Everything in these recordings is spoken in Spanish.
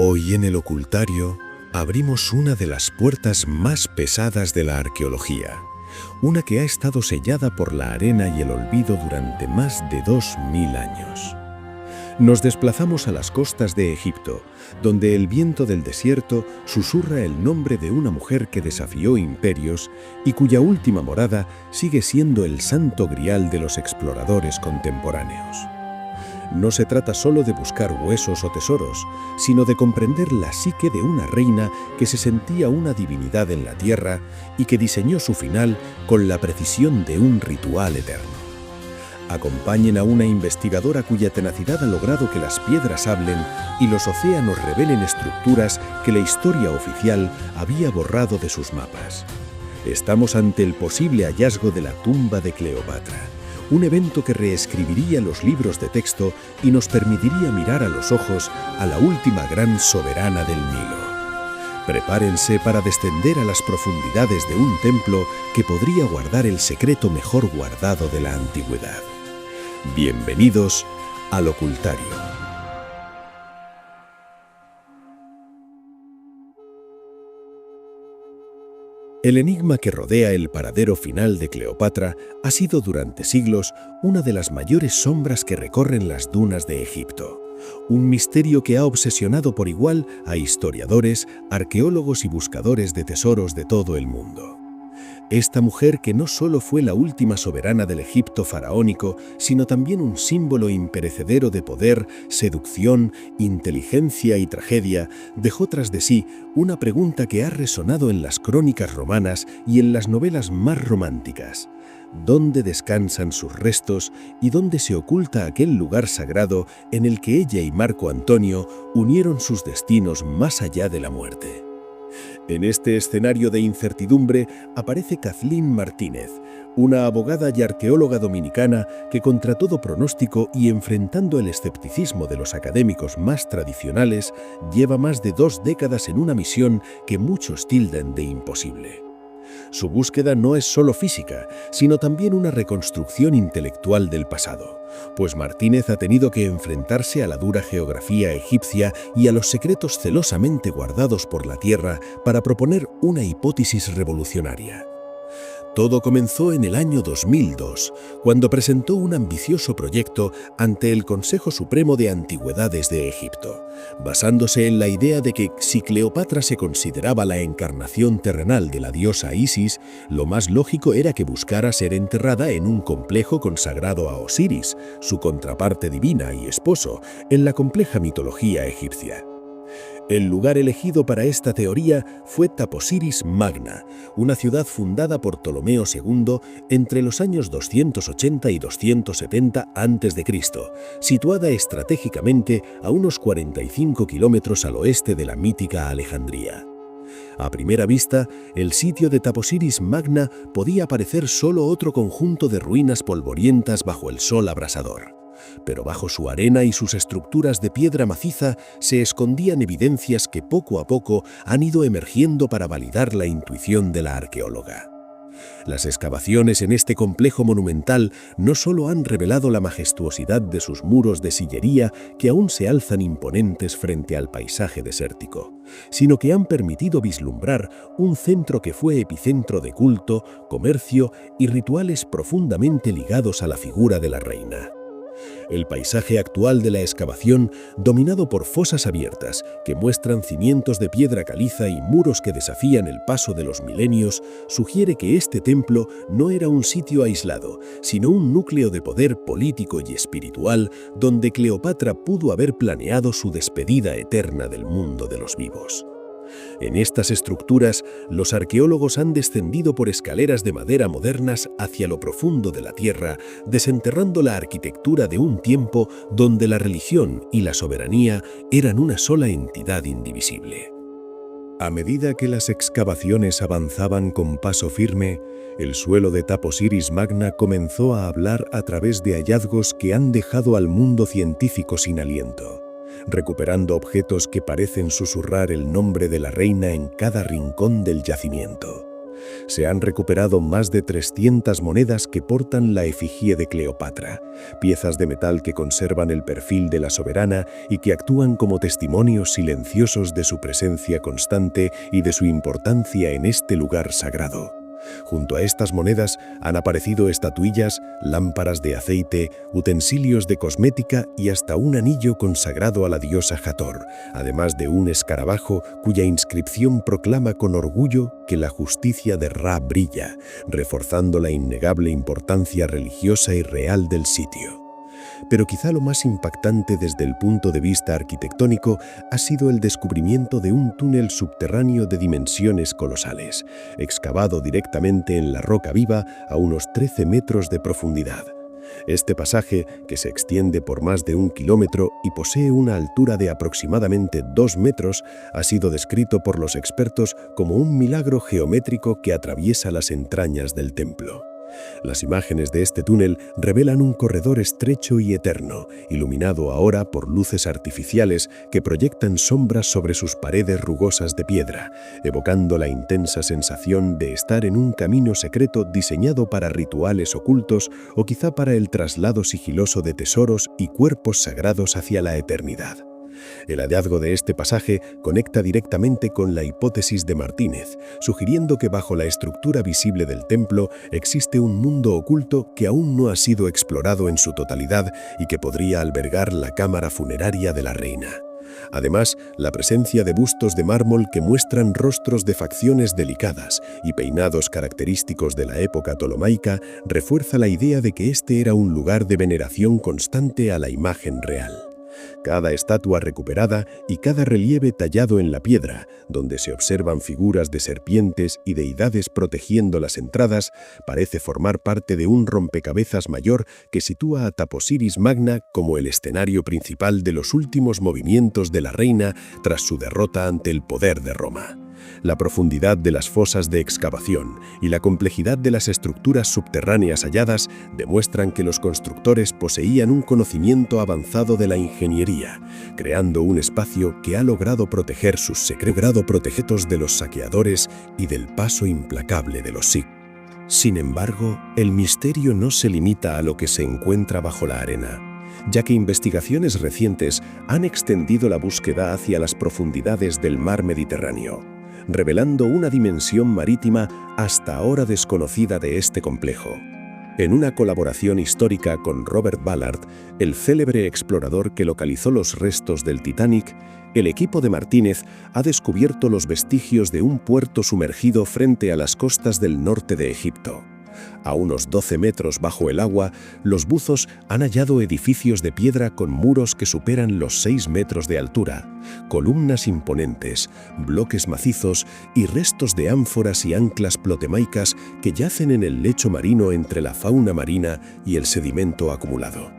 Hoy en el ocultario abrimos una de las puertas más pesadas de la arqueología, una que ha estado sellada por la arena y el olvido durante más de 2000 años. Nos desplazamos a las costas de Egipto, donde el viento del desierto susurra el nombre de una mujer que desafió imperios y cuya última morada sigue siendo el santo grial de los exploradores contemporáneos. No se trata solo de buscar huesos o tesoros, sino de comprender la psique de una reina que se sentía una divinidad en la tierra y que diseñó su final con la precisión de un ritual eterno. Acompañen a una investigadora cuya tenacidad ha logrado que las piedras hablen y los océanos revelen estructuras que la historia oficial había borrado de sus mapas. Estamos ante el posible hallazgo de la tumba de Cleopatra, un evento que reescribiría los libros de texto y nos permitiría mirar a los ojos a la última gran soberana del Nilo. Prepárense para descender a las profundidades de un templo que podría guardar el secreto mejor guardado de la antigüedad. Bienvenidos al ocultario. El enigma que rodea el paradero final de Cleopatra ha sido durante siglos una de las mayores sombras que recorren las dunas de Egipto. Un misterio que ha obsesionado por igual a historiadores, arqueólogos y buscadores de tesoros de todo el mundo. Esta mujer, que no solo fue la última soberana del Egipto faraónico, sino también un símbolo imperecedero de poder, seducción, inteligencia y tragedia, dejó tras de sí una pregunta que ha resonado en las crónicas romanas y en las novelas más románticas. ¿Dónde descansan sus restos y dónde se oculta aquel lugar sagrado en el que ella y Marco Antonio unieron sus destinos más allá de la muerte? En este escenario de incertidumbre aparece Kathleen Martínez, una abogada y arqueóloga dominicana que, contra todo pronóstico y enfrentando el escepticismo de los académicos más tradicionales, lleva más de 2 décadas en una misión que muchos tildan de imposible. Su búsqueda no es solo física, sino también una reconstrucción intelectual del pasado, pues Martínez ha tenido que enfrentarse a la dura geografía egipcia y a los secretos celosamente guardados por la tierra para proponer una hipótesis revolucionaria. Todo comenzó en el año 2002, cuando presentó un ambicioso proyecto ante el Consejo Supremo de Antigüedades de Egipto, basándose en la idea de que si Cleopatra se consideraba la encarnación terrenal de la diosa Isis, lo más lógico era que buscara ser enterrada en un complejo consagrado a Osiris, su contraparte divina y esposo, en la compleja mitología egipcia. El lugar elegido para esta teoría fue Taposiris Magna, una ciudad fundada por Ptolomeo II entre los años 280 y 270 a.C., situada estratégicamente a unos 45 kilómetros al oeste de la mítica Alejandría. A primera vista, el sitio de Taposiris Magna podía parecer solo otro conjunto de ruinas polvorientas bajo el sol abrasador. Pero bajo su arena y sus estructuras de piedra maciza se escondían evidencias que poco a poco han ido emergiendo para validar la intuición de la arqueóloga. Las excavaciones en este complejo monumental no solo han revelado la majestuosidad de sus muros de sillería que aún se alzan imponentes frente al paisaje desértico, sino que han permitido vislumbrar un centro que fue epicentro de culto, comercio y rituales profundamente ligados a la figura de la reina. El paisaje actual de la excavación, dominado por fosas abiertas que muestran cimientos de piedra caliza y muros que desafían el paso de los milenios, sugiere que este templo no era un sitio aislado, sino un núcleo de poder político y espiritual donde Cleopatra pudo haber planeado su despedida eterna del mundo de los vivos. En estas estructuras, los arqueólogos han descendido por escaleras de madera modernas hacia lo profundo de la tierra, desenterrando la arquitectura de un tiempo donde la religión y la soberanía eran una sola entidad indivisible. A medida que las excavaciones avanzaban con paso firme, el suelo de Taposiris Magna comenzó a hablar a través de hallazgos que han dejado al mundo científico sin aliento, recuperando objetos que parecen susurrar el nombre de la reina en cada rincón del yacimiento. Se han recuperado más de 300 monedas que portan la efigie de Cleopatra, piezas de metal que conservan el perfil de la soberana y que actúan como testimonios silenciosos de su presencia constante y de su importancia en este lugar sagrado. Junto a estas monedas han aparecido estatuillas, lámparas de aceite, utensilios de cosmética y hasta un anillo consagrado a la diosa Hathor, además de un escarabajo cuya inscripción proclama con orgullo que la justicia de Ra brilla, reforzando la innegable importancia religiosa y real del sitio. Pero quizá lo más impactante desde el punto de vista arquitectónico ha sido el descubrimiento de un túnel subterráneo de dimensiones colosales, excavado directamente en la roca viva a unos 13 metros de profundidad. Este pasaje, que se extiende por más de 1 kilómetro y posee una altura de aproximadamente 2 metros, ha sido descrito por los expertos como un milagro geométrico que atraviesa las entrañas del templo. Las imágenes de este túnel revelan un corredor estrecho y eterno, iluminado ahora por luces artificiales que proyectan sombras sobre sus paredes rugosas de piedra, evocando la intensa sensación de estar en un camino secreto diseñado para rituales ocultos o quizá para el traslado sigiloso de tesoros y cuerpos sagrados hacia la eternidad. El hallazgo de este pasaje conecta directamente con la hipótesis de Martínez, sugiriendo que bajo la estructura visible del templo existe un mundo oculto que aún no ha sido explorado en su totalidad y que podría albergar la cámara funeraria de la reina. Además, la presencia de bustos de mármol que muestran rostros de facciones delicadas y peinados característicos de la época ptolomaica refuerza la idea de que este era un lugar de veneración constante a la imagen real. Cada estatua recuperada y cada relieve tallado en la piedra, donde se observan figuras de serpientes y deidades protegiendo las entradas, parece formar parte de un rompecabezas mayor que sitúa a Taposiris Magna como el escenario principal de los últimos movimientos de la reina tras su derrota ante el poder de Roma. La profundidad de las fosas de excavación y la complejidad de las estructuras subterráneas halladas demuestran que los constructores poseían un conocimiento avanzado de la ingeniería, creando un espacio que ha logrado proteger sus secretos de los saqueadores y del paso implacable de los siglos. Sin embargo, el misterio no se limita a lo que se encuentra bajo la arena, ya que investigaciones recientes han extendido la búsqueda hacia las profundidades del mar Mediterráneo, revelando una dimensión marítima hasta ahora desconocida de este complejo. En una colaboración histórica con Robert Ballard, el célebre explorador que localizó los restos del Titanic, el equipo de Martínez ha descubierto los vestigios de un puerto sumergido frente a las costas del norte de Egipto. A unos 12 metros bajo el agua, los buzos han hallado edificios de piedra con muros que superan los 6 metros de altura, columnas imponentes, bloques macizos y restos de ánforas y anclas plotemaicas que yacen en el lecho marino entre la fauna marina y el sedimento acumulado.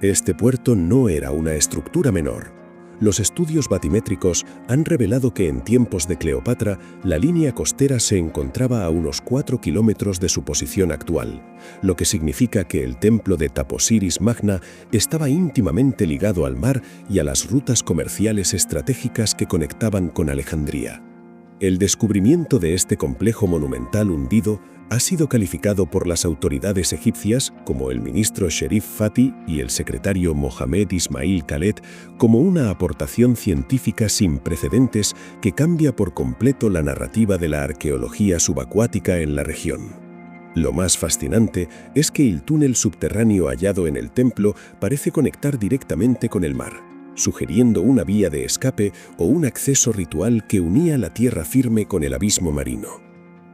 Este puerto no era una estructura menor. Los estudios batimétricos han revelado que en tiempos de Cleopatra la línea costera se encontraba a unos 4 kilómetros de su posición actual, lo que significa que el templo de Taposiris Magna estaba íntimamente ligado al mar y a las rutas comerciales estratégicas que conectaban con Alejandría. El descubrimiento de este complejo monumental hundido ha sido calificado por las autoridades egipcias, como el ministro Sherif Fati y el secretario Mohamed Ismail Khaled, como una aportación científica sin precedentes que cambia por completo la narrativa de la arqueología subacuática en la región. Lo más fascinante es que el túnel subterráneo hallado en el templo parece conectar directamente con el mar, sugiriendo una vía de escape o un acceso ritual que unía la tierra firme con el abismo marino.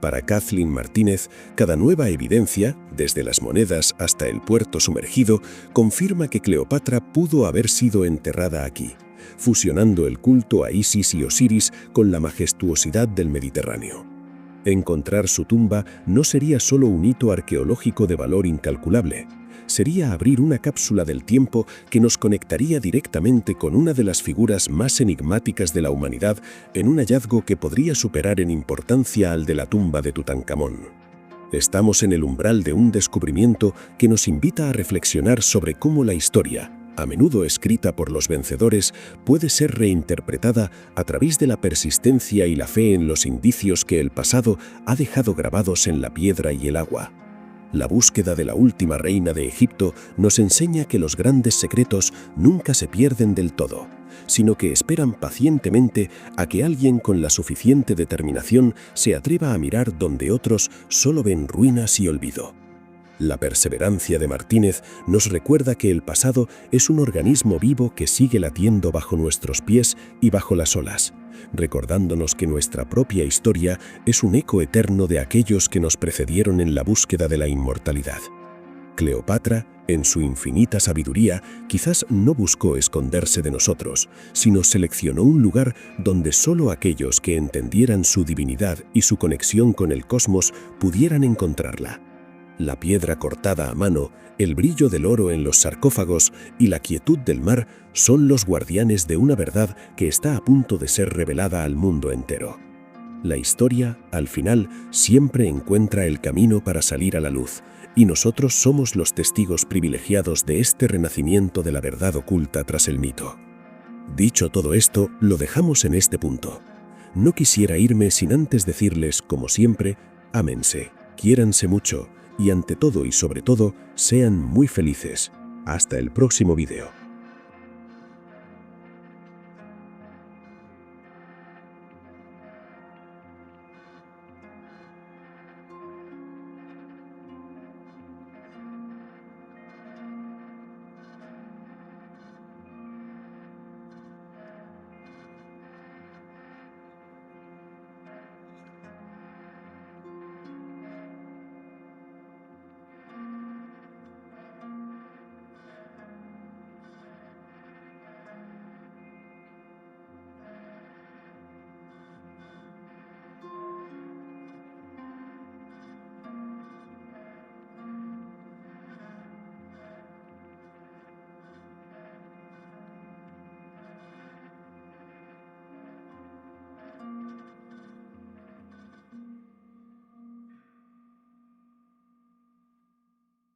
Para Kathleen Martínez, cada nueva evidencia, desde las monedas hasta el puerto sumergido, confirma que Cleopatra pudo haber sido enterrada aquí, fusionando el culto a Isis y Osiris con la majestuosidad del Mediterráneo. Encontrar su tumba no sería solo un hito arqueológico de valor incalculable, sería abrir una cápsula del tiempo que nos conectaría directamente con una de las figuras más enigmáticas de la humanidad en un hallazgo que podría superar en importancia al de la tumba de Tutankamón. Estamos en el umbral de un descubrimiento que nos invita a reflexionar sobre cómo la historia, a menudo escrita por los vencedores, puede ser reinterpretada a través de la persistencia y la fe en los indicios que el pasado ha dejado grabados en la piedra y el agua. La búsqueda de la última reina de Egipto nos enseña que los grandes secretos nunca se pierden del todo, sino que esperan pacientemente a que alguien con la suficiente determinación se atreva a mirar donde otros solo ven ruinas y olvido. La perseverancia de Martínez nos recuerda que el pasado es un organismo vivo que sigue latiendo bajo nuestros pies y bajo las olas, recordándonos que nuestra propia historia es un eco eterno de aquellos que nos precedieron en la búsqueda de la inmortalidad. Cleopatra, en su infinita sabiduría, quizás no buscó esconderse de nosotros, sino seleccionó un lugar donde solo aquellos que entendieran su divinidad y su conexión con el cosmos pudieran encontrarla. La piedra cortada a mano, el brillo del oro en los sarcófagos y la quietud del mar son los guardianes de una verdad que está a punto de ser revelada al mundo entero. La historia, al final, siempre encuentra el camino para salir a la luz, y nosotros somos los testigos privilegiados de este renacimiento de la verdad oculta tras el mito. Dicho todo esto, lo dejamos en este punto. No quisiera irme sin antes decirles, como siempre, ámense, quiéranse mucho, y ante todo y sobre todo, sean muy felices. Hasta el próximo video.